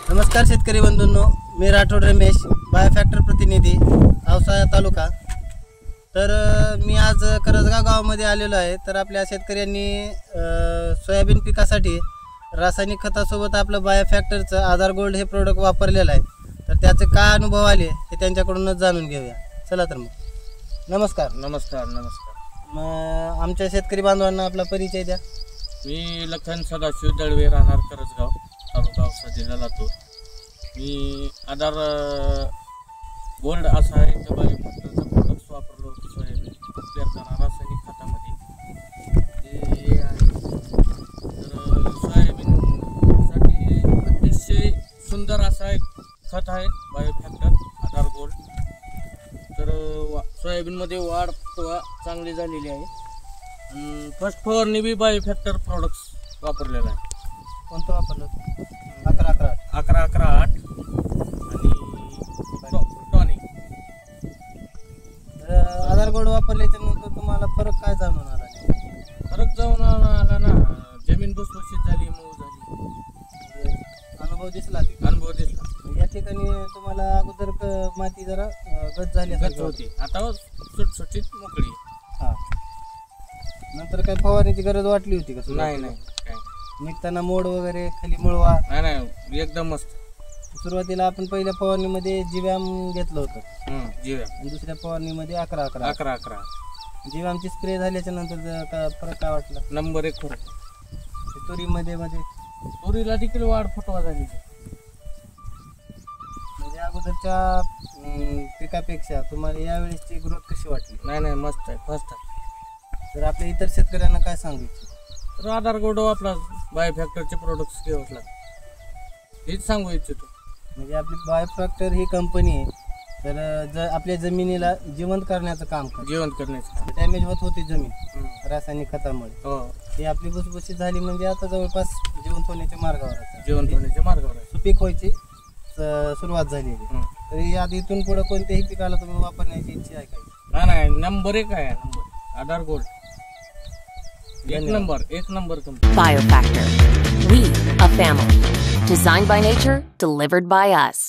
नमस्कार शेतकरी बंधूंनो, मी राठोड रमेश, बायोफॅक्टर प्रतिनिधी औसा तालुका। तर मी आज करजगाव गावामध्ये आलेलो आहे। तर आपल्या शेतकऱ्यांनी सोयाबीन पिकासाठी रासायनिक खतासोबत आपलं बायोफॅक्टरचं आधार गोल्ड हे प्रोडक्ट वापरलेलं आहे। तर त्याचे काय अनुभव आले हे त्यांच्याकडूनच जाणून घेऊया। चला तर मग नमस्कार। नमस्कार। मग आमच्या शेतकरी बांधवांना आपला परिचय द्या। मी लखन सदाशिव दळवे, राहणार करजगाव, तालुका औसा, जिल्हा लातूर। मी आधार गोल्ड असा एक बायोफॅक्टरचा प्रोडक्ट वापरलो होतो सोयाबीन पेरताना रासायनिक खतामध्ये। ते आहे तर सोयाबीनसाठी अतिशय सुंदर असा एक खत आहे बायोफॅक्टर आधार गोल्ड। तर सोयाबीनमध्ये वाढ चांगली झालेली आहे। फर्स्ट फवारणी बी बायोफॅक्टर प्रोडक्ट्स वापरलेला आहे। कोणतं वापरलं? 11-11-8 आणि टॉनिक। आधार गोल्ड वापरल्याच्या नंतर तुम्हाला फरक काय जाणून आला? फरक जाऊन आला ना, जमीन भुसभुशीत झाली, मऊ झाली, अनुभव दिसला? अनुभव दिसला। या ठिकाणी तुम्हाला अगोदर माती जरा गच झाली होती, आता सुटसुटीत मोकळी। हा, नंतर काय फवारणीची गरज वाटली होती का? नाही, काय निघताना मोड वगैरे खाली मुळवा? नाही, एकदम मस्त। सुरुवातीला आपण पहिल्या फवारणीमध्ये जीव्याम घेतलं होतं, जीव्याम। दुसऱ्या फवारणीमध्ये 11-11 जीव्यामची स्प्रे झाल्याच्या नंतर फरक काय वाटला? नंबर 1 फरक। तुरीमध्ये तुरीला देखील वाढ फुटवा झाली, म्हणजे अगोदरच्या पिकापेक्षा तुम्हाला यावेळेसची ग्रोथ कशी वाटली? नाही, मस्त आहे, फर्स्ट आहे। तर आपल्या इतर शेतकऱ्यांना काय सांगू इच्छितो? तर आधार गोल्ड आपला बायोफॅक्टरचे प्रोडक्ट्स घ्यावंच लागतात, हेच सांगू इच्छितो। म्हणजे आपली बायोफॅक्टर ही कंपनी आहे, तर आपल्या जमिनीला जिवंत करण्याचं काम करते। जिवंत करण्याचं डॅमेज होत होती जमीन रासायनिक खतामुळे, हो, ती आपली भुसभुशीत झाली, म्हणजे आता जवळपास जिवंत होण्याच्या मार्गावर आहे, सुपीक व्हायची सुरुवात झालेली। तर या इथून पुढे कोणत्याही पिकाला तुम्ही वापरण्याची इच्छा आहे का? नाही, नंबर 1 आहे आधार गोल्ड, एक number company. Biofactor. We, a family. Designed by nature, delivered by us.